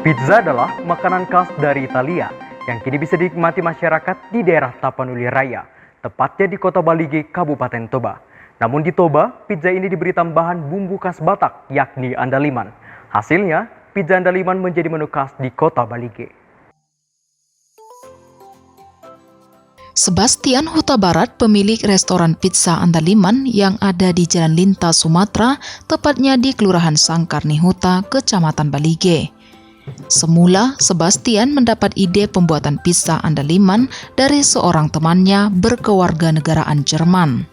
Pizza adalah makanan khas dari Italia yang kini bisa dinikmati masyarakat di daerah Tapanuli Raya, tepatnya di Kota Balige, Kabupaten Toba. Namun di Toba, pizza ini diberi tambahan bumbu khas Batak, yakni andaliman. Hasilnya, pizza andaliman menjadi menu khas di Kota Balige. Sebastian Huta Barat, pemilik restoran pizza Andaliman yang ada di Jalan Lintas, Sumatera, tepatnya di Kelurahan Sangkarni Huta, Kecamatan Balige. Semula, Sebastian mendapat ide pembuatan pizza Andaliman dari seorang temannya berkewarganegaraan Jerman.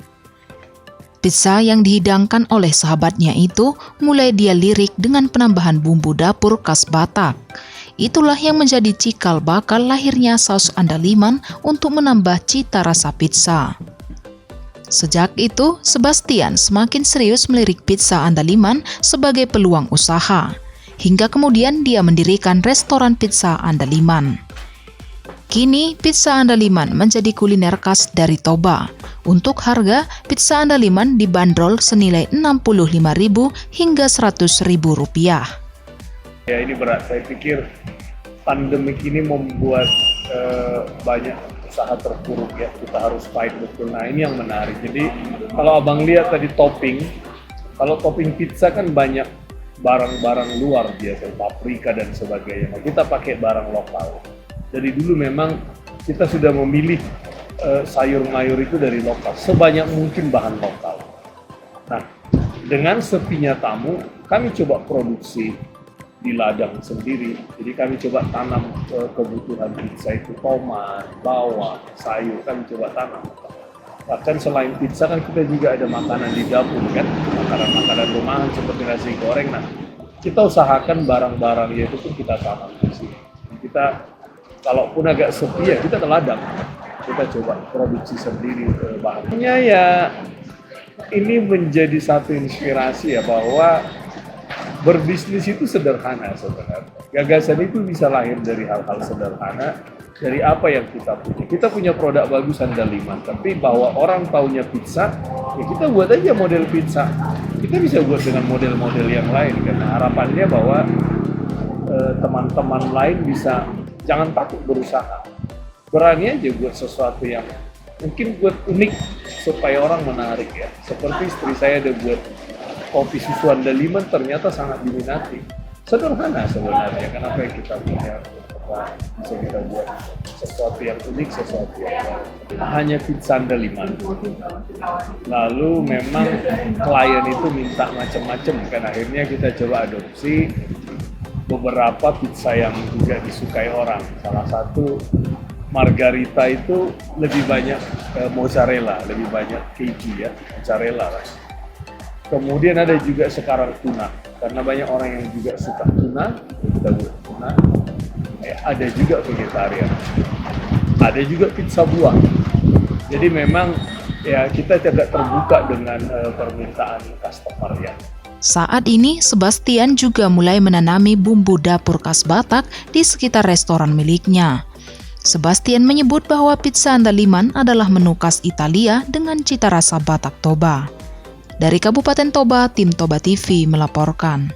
Pizza yang dihidangkan oleh sahabatnya itu mulai dia lirik dengan penambahan bumbu dapur khas Batak. Itulah yang menjadi cikal bakal lahirnya saus Andaliman untuk menambah cita rasa pizza. Sejak itu, Sebastian semakin serius melirik pizza Andaliman sebagai peluang usaha. Hingga kemudian dia mendirikan restoran pizza Andaliman. Kini, pizza Andaliman menjadi kuliner khas dari Toba. Untuk harga, pizza Andaliman dibanderol senilai Rp65.000 hingga Rp100.000. Ya, ini berat. Saya pikir pandemik ini membuat banyak usaha terpuruk ya. Kita harus fight betul. Nah, ini yang menarik. Jadi kalau abang lihat tadi topping, kalau topping pizza kan banyak barang-barang luar biasa, paprika dan sebagainya. Nah, kita pakai barang lokal. Dari dulu memang kita sudah memilih sayur mayur itu dari lokal, sebanyak mungkin bahan lokal. Nah, dengan sepinya tamu, kami coba produksi di ladang sendiri. Jadi kami coba tanam kebutuhan pizza itu tomat, bawang, sayur, kami coba tanam. Bahkan selain pizza kan kita juga ada makanan di dapur kan, makanan-makanan rumahan seperti nasi goreng. Nah, kita usahakan barang-barang itu pun kita tanam di sini. Kita kalaupun agak sepi ya kita ke ladang. Kita coba produksi sendiri bahannya ya. Ini menjadi satu inspirasi ya bahwa berbisnis itu sederhana sebenarnya. Gagasan itu bisa lahir dari hal-hal sederhana, dari apa yang kita punya. Kita punya produk bagus Andaliman, tapi bahwa orang taunya pizza, ya kita buat aja model pizza. Kita bisa buat dengan model-model yang lain, karena harapannya bahwa teman-teman lain bisa, jangan takut berusaha. Berani aja buat sesuatu yang mungkin buat unik, supaya orang menarik ya. Seperti istri saya ada buat kopi susu Andaliman ternyata sangat diminati. Sederhana sebenarnya, kenapa yang kita punya bisa kita buat sesuatu yang unik, sesuatu yang hanya pizza Andaliman. Lalu memang klien itu minta macam-macam kan, akhirnya kita coba adopsi beberapa pizza yang juga disukai orang. Salah satu margarita itu lebih banyak mozzarella, lebih banyak keju ya, mozzarella lah. Kemudian ada juga sekarang tuna, karena banyak orang yang juga suka tuna, kita buat tuna. Ada juga vegetarian, ada juga pizza buah. Jadi memang ya kita agak terbuka dengan permintaan customer ya. Saat ini, Sebastian juga mulai menanami bumbu dapur khas Batak di sekitar restoran miliknya. Sebastian menyebut bahwa pizza Andaliman adalah menu khas Italia dengan cita rasa Batak Toba. Dari Kabupaten Toba, tim Toba TV melaporkan.